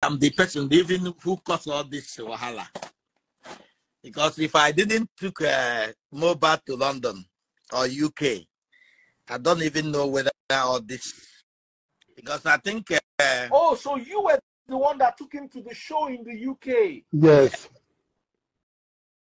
I'm the person even who caused all this wahala. Because if I didn't took Mohbad to London or UK, I don't even know whether all this. Because I think. Oh, so you were the one that took him to the show in the UK? Yes.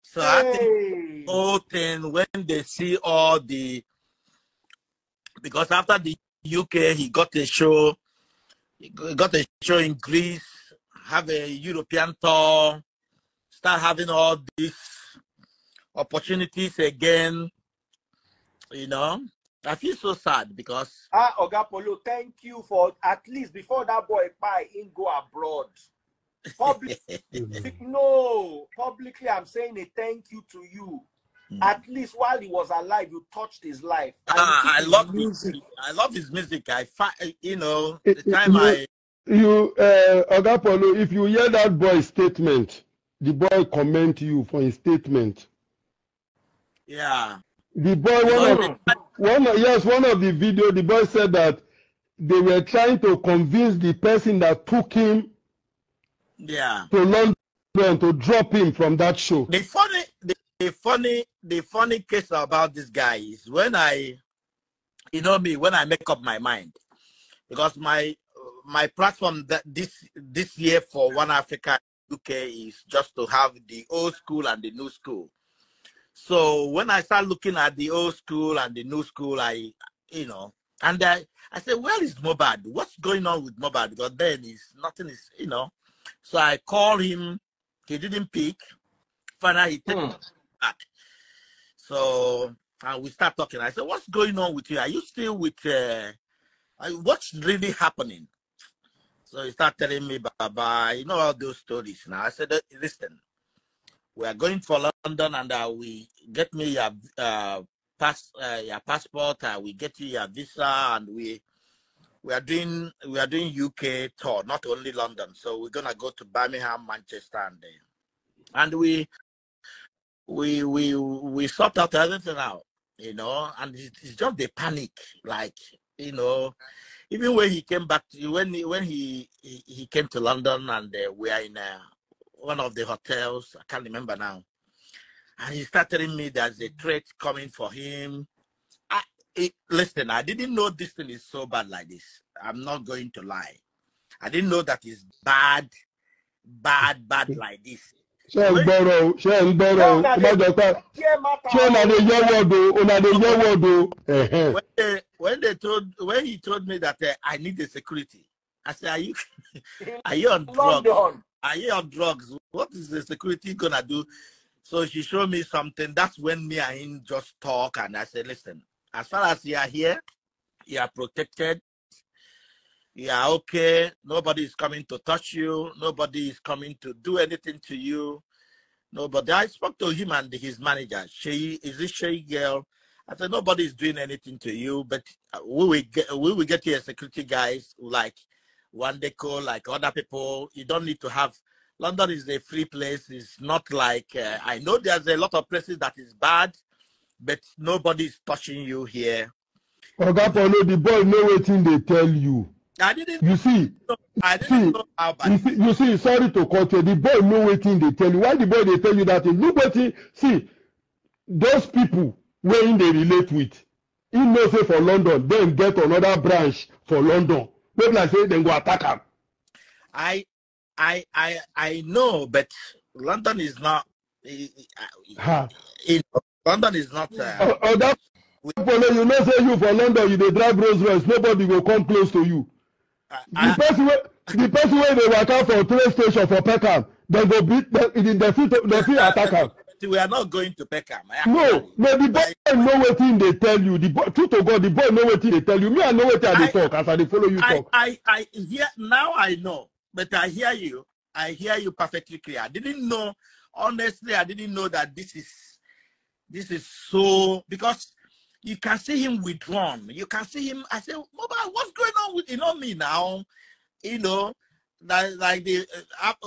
So I think the whole thing, when they see all the, because after the UK, he got a show. He got a show in Greece, have a European tour, start having all these opportunities again. You know, I feel so sad because Oga Polo, thank you for at least before that boy buy in go abroad. Publicly I'm saying a thank you to you. At least while he was alive, you touched his life. I love music. I love his music. You know, the time Oga Polo, if you hear that boy's statement, the boy comment you for his statement. Yeah. The boy, one of the video, the boy said that they were trying to convince the person that took him to London to drop him from that show. The funny case about this guy is when when I make up my mind, because my platform that this year for One Africa UK is just to have the old school and the new school. So when I start looking at the old school and the new school, I said, where is Mohbad? What's going on with Mohbad? Because then nothing is, So I called him. He didn't pick. Finally, he took me back. So we start talking. I said, what's going on with you? Are you still with, what's really happening? So he started telling me, Baba, all those stories. Now I said, listen, we are going for London and we get me your passport, we get you your visa, and we are doing UK tour, not only London. So we're gonna go to Birmingham, Manchester, and we sort out everything out, and it's just the panic, like, even when he came back to when he came to London, and we are in one of the hotels, I can't remember now, and he started telling me there's a threat coming for him. Listen, I didn't know this thing is so bad like this. I'm not going to lie. I didn't know that it's bad like this. When he told me that I need the security, I said, are you on drugs? Are you on drugs? What is the security gonna do? So she showed me something. That's when me and him just talk, and I said, listen, as far as you are here, you are protected. You are okay. Nobody is coming to touch you. Nobody is coming to do anything to you. Nobody. I spoke to him and his manager. Is this Shay girl? I said, nobody is doing anything to you, but we will get you a security guys like one deco, like other people. You don't need to have. London is a free place. It's not like I know there's a lot of places that is bad, but nobody is touching you here. Oga Polo, the boy know wetin they tell you. I didn't. You see, I didn't know how bad. You see, sorry to cut you. The boy know wetin they tell you. Why the boy they tell you that? Nobody see those people where they relate with. He knows say for London, then get another branch for London. Maybe like say they go attack him. I know, but London is not. London is not. That you know, say you for London, you dey drive Rolls Royce. Nobody will come close to you. The person where they work out for train station for Peckham, they go beat the fit attack him. We are not going to Peckham. No, the boy know wetin they tell you. The boy, true to God, the boy know wetin they tell you. Me, I know wetin I dey talk as I dey follow you talk. I hear now. I know, but I hear you. I hear you perfectly clear. I didn't know. Honestly, I didn't know that this is so, because you can see him withdrawn. You can see him. I said, Mohbad, what's going on with me now? Like the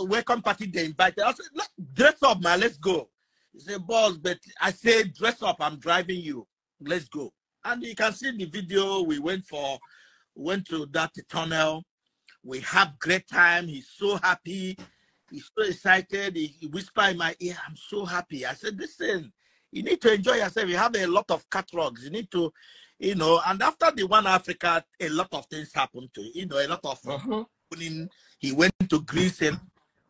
welcome party they invited. I said, dress up, man. Let's go. He said, boss, but I said, dress up. I'm driving you. Let's go. And you can see the video. We went to that tunnel. We have great time. He's so happy. He's so excited. He whispered in my ear, I'm so happy. I said, listen, you need to enjoy yourself. You have a lot of catalogs. You need to, you know, and after the One Africa, a lot of things happened to him. You know, a lot of he went to Greece and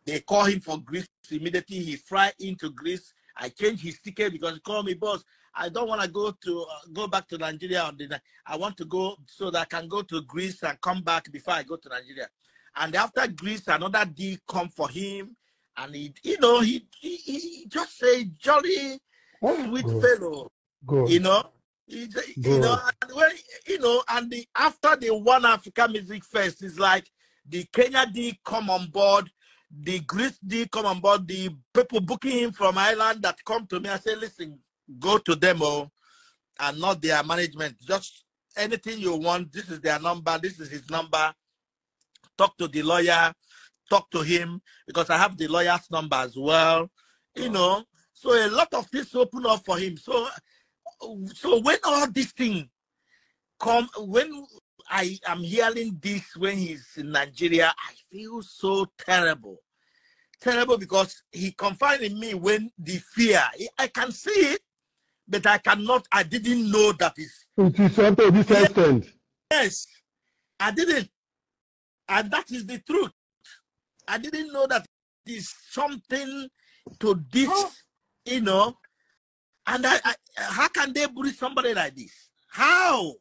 they call him for Greece immediately. He fly into Greece. I changed his ticket because he called me, boss, I don't want to go back to Nigeria. I want to go so that I can go to Greece and come back before I go to Nigeria. And after Greece, another deal come for him. And he, you know, he just a jolly, sweet fellow. Good. You know, you know, and when, you know, and after the One Africa Music Fest, it's like the Kenya deal come on board, the Greece deal come on board, the people booking him from Ireland that come to me. I say, listen, go to them and not their management. Just anything you want. This is their number. This is his number. Talk to the lawyer. Talk to him because I have the lawyer's number as well. You know, so a lot of things open up for him. So when all these things come, when I am hearing this when he's in Nigeria, I feel so terrible. Terrible because he confided in me when the fear, I can see it, but I didn't know that it's... It is to this extent. Yes, I didn't. And that is the truth. I didn't know that there's something to this, you know. And how can they bully somebody like this? How?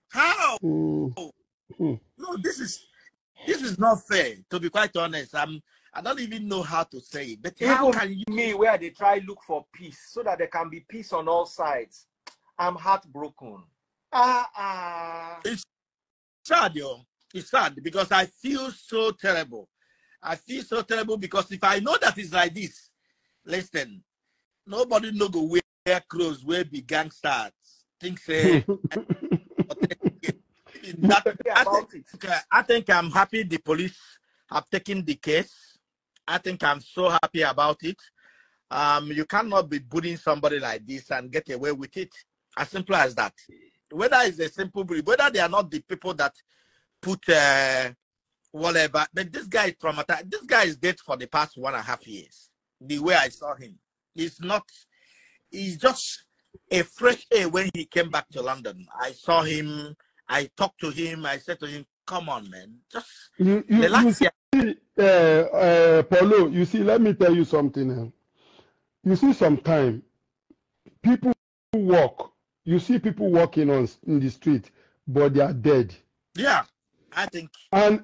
How? No, this is not fair, to be quite honest. I don't even know how to say it. But how can you... Me, where they try look for peace so that there can be peace on all sides. I'm heartbroken. It's sad, yo. It's sad because I feel so terrible. I feel so terrible because if I know that it's like this, listen, nobody no go wear clothes where be gangsters. Think say I think I'm happy the police have taken the case. I think I'm so happy about it. You cannot be bullying somebody like this and get away with it. As simple as that. Whether it's a simple bully, whether they are not the people that put whatever, but this guy is traumatized. This guy is dead for the past 1.5 years. The way I saw him, he's just a fresh air when he came back to London. I saw him, I talked to him, I said to him, come on, man, just relax. Paulo, you see, let me tell you something. You see, sometimes people walk, you see people walking in the street, but they are dead. Yeah, I think. And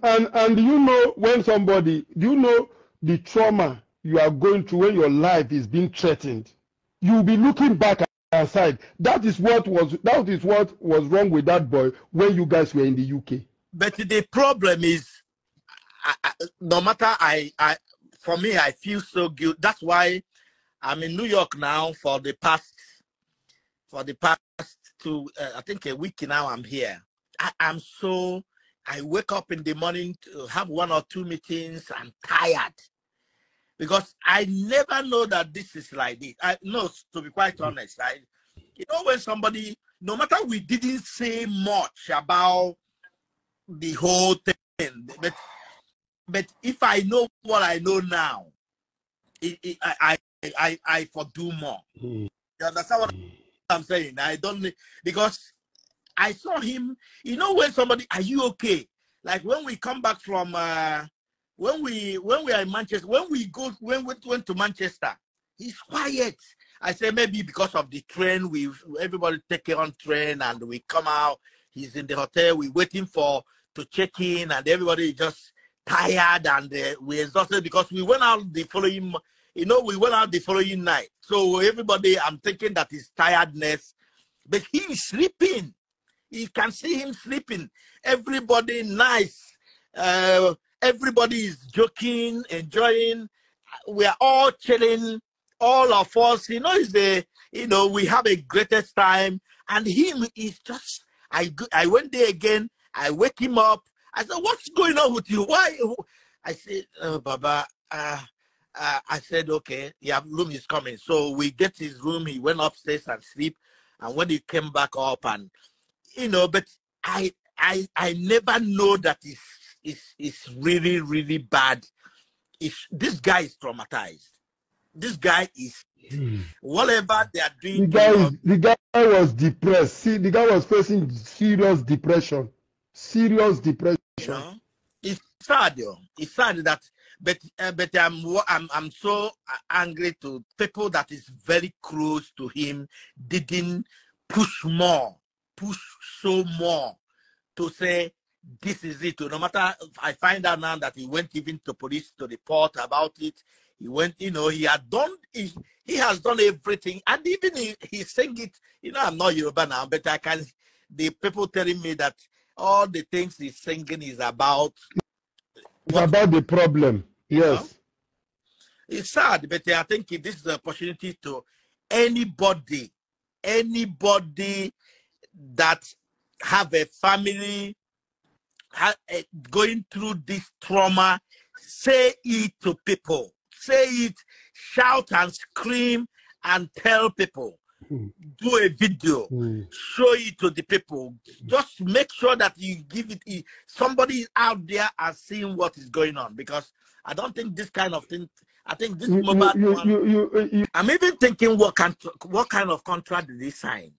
you know when somebody, you know the trauma you are going through when your life is being threatened. You'll be looking back aside. That is what was wrong with that boy when you guys were in the UK. But the problem is, no matter for me, I feel so guilty. That's why I'm in New York now for the past two, I think a week now. I'm here. I wake up in the morning to have 1 or 2 meetings. I'm tired because I never know that this is like this. To be quite honest, you know, when somebody, no matter we didn't say much about the whole thing, but if I know what I know now, I do more. You understand what I'm saying? I don't, because I saw him, you know, when somebody, are you okay? Like when we come back from, when we are in Manchester, when we went to Manchester, he's quiet. I say maybe because of the train, everybody take on train and we come out, he's in the hotel, we waiting to check in and everybody is just tired and we're exhausted because we went out the following, night. So everybody, I'm thinking that is tiredness, but he's sleeping. You can see him sleeping. Everybody nice. Everybody is joking, enjoying. We are all chilling. All of us, you know, we have a greatest time. And him is just, I went there again. I wake him up. I said, what's going on with you? Why? I said, Baba, I said, okay, yeah, room is coming. So we get his room. He went upstairs and sleep. And when he came back up and, you know, but I never know that is really, really bad. This guy is traumatized. This guy is whatever they are doing to your. The guy was depressed. See, the guy was facing serious depression. Serious depression. You know, it's sad, yo. It's sad that, but I'm so angry to people that is very close to him didn't push so more to say this is it. No matter, I find out now that he went even to police to report about it. He went, you know, he has done everything, and even he sang it. You know, I'm not Yoruba now, but the people telling me that all the things he's singing is about. It's about the problem. Yes. Know? It's sad, but I think this is the opportunity to anybody that have a family going through this trauma, say it to people. Say it, shout and scream and tell people. Do a video, show it to the people. Just make sure that you give it. Somebody out there and seeing what is going on, because I don't think this kind of thing. I think this Mohbad. I'm even thinking what kind of contract did he sign?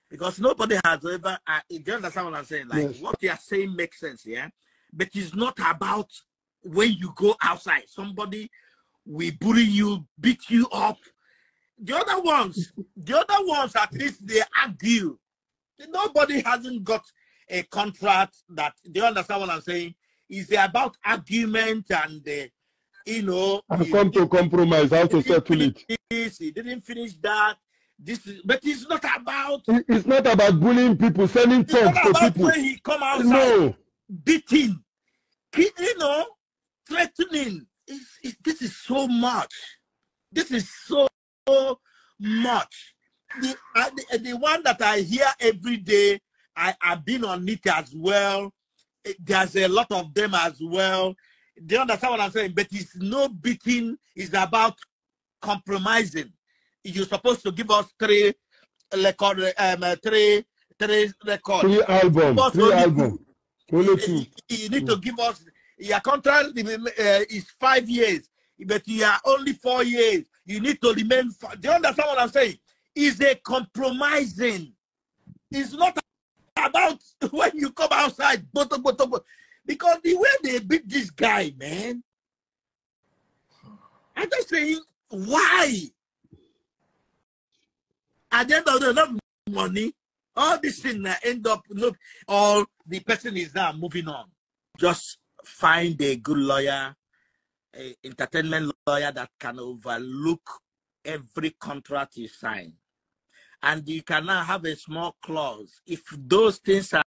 Because nobody has ever. Do you understand what I'm saying? Like, yes, what they are saying makes sense, yeah. But it's not about when you go outside. Somebody will bully you, beat you up. The other ones, at least they argue. Nobody hasn't got a contract that. Do you understand what I'm saying? It's about argument and, you know. And come to compromise, how to settle it. He didn't finish that. But it's not about. It's not about bullying people, sending text to people. When he come outside, no, beating, you know, threatening. This is so much. This is so much. The one that I hear every day, I've been on it as well. There's a lot of them as well. Do you understand what I'm saying? But it's no beating. It's about compromising. You're supposed to give us three records. 3 albums. 3 albums. Only 2. You need to give us. Your contract is 5 years, but you are only 4 years. You need to remain. Do you understand what I'm saying? It's a compromising. It's not about when you come outside, because the way they beat this guy, man. I'm just saying, why? At the end of the day, not money. All this thing end up, look, all the person is now moving on. Just find a good lawyer, a entertainment lawyer that can overlook every contract you sign. And you can now have a small clause. If those things are